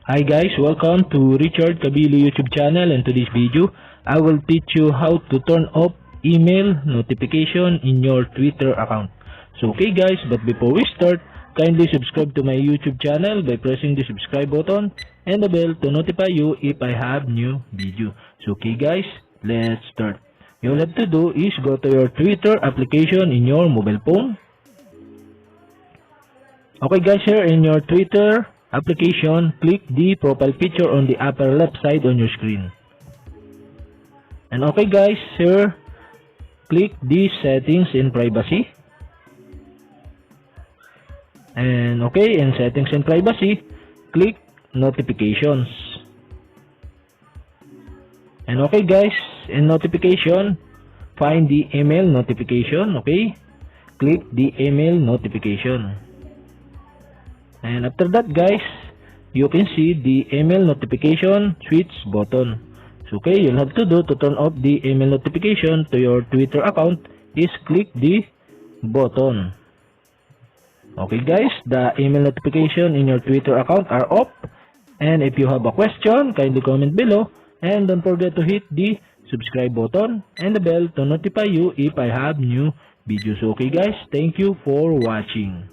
Hi guys, welcome to Richard Cabile YouTube channel, and today's video I will teach you how to turn off email notification in your Twitter account. So okay guys, but before we start, kindly subscribe to my YouTube channel by pressing the subscribe button and the bell to notify you if I have new video. So okay guys, let's start. All you have to do is go to your Twitter application in your mobile phone. Okay guys, here in your Twitter application, click the profile picture on the upper left side on your screen. And okay guys, here click the settings and privacy. And okay, in settings and privacy, click notifications. And okay guys, in notification, find the email notification. Okay, click the email notification. And after that guys, you can see the email notification switch button. So okay, you'll have to do to turn off the email notification to your Twitter account is click the button. Okay guys, the email notification in your Twitter account are off. And if you have a question, kindly comment below. And don't forget to hit the subscribe button and the bell to notify you if I have new videos. Okay guys, thank you for watching.